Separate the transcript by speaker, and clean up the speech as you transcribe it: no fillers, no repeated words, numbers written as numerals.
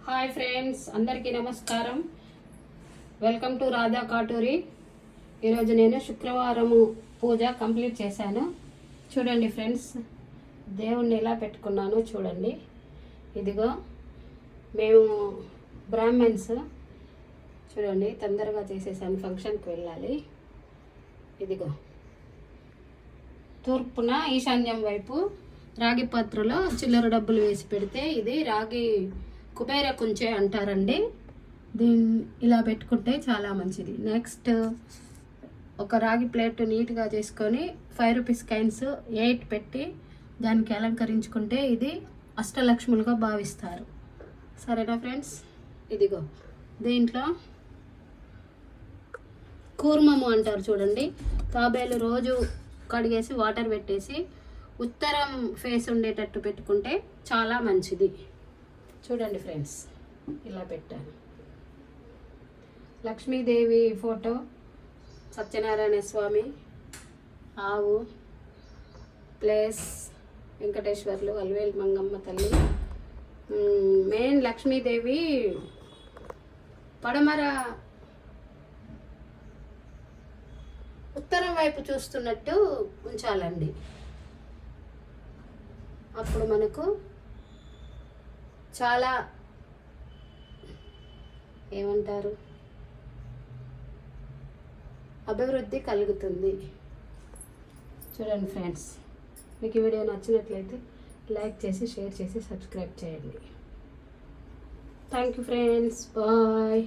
Speaker 1: Hi friends, అందరికీ నమస్కారం. Welcome to Radha Katuri. ఈరోజు నేను శుక్రవారము పూజ కంప్లీట్ చేశాను. చూడండి ఫ్రెండ్స్, దేవుణ్ణి ఎలా పెట్టుకున్నానో చూడండి. ఇదిగో మేము బ్రాహ్మణ్స్. చూడండి, తొందరగా చేసేసాను, ఫంక్షన్కి వెళ్ళాలి. ఇదిగో తూర్పున ఈశాన్యం వైపు రాగి పాత్రలో చిల్లర డబ్బులు వేసి పెడితే ఇది రాగి కుబేర కుంచే అంటారండి. దీన్ని ఇలా పెట్టుకుంటే చాలా మంచిది. నెక్స్ట్ ఒక రాగి ప్లేట్ నీట్గా చేసుకొని 5 రూపీస్ కాయిన్స్ 8 పెట్టి దానికి అలంకరించుకుంటే ఇది అష్టలక్ష్ములుగా భావిస్తారు. సరేనా ఫ్రెండ్స్? ఇదిగో దీంట్లో కూర్మము అంటారు చూడండి. తాబేలు రోజు కడిగేసి వాటర్ పెట్టేసి ఉత్తరం ఫేస్ ఉండేటట్టు పెట్టుకుంటే చాలా మంచిది. చూడండి ఫ్రెండ్స్, ఇలా పెట్టాను. లక్ష్మీదేవి ఫోటో, సత్యనారాయణ స్వామి, ఆవు, ప్లేస్ వెంకటేశ్వర్లు, అల్వేలు మంగమ్మ తల్లి. మెయిన్ లక్ష్మీదేవి పడమర ఉత్తరం వైపు చూస్తున్నట్టు ఉంచాలండి. అప్పుడు మనకు చాలా ఏమంటారు, అభివృద్ధి కలుగుతుంది. చూడండి ఫ్రెండ్స్, మీకు ఈ వీడియో నచ్చినట్లయితే లైక్ చేసి, షేర్ చేసి, సబ్స్క్రైబ్ చేయండి. Thank you friends, bye.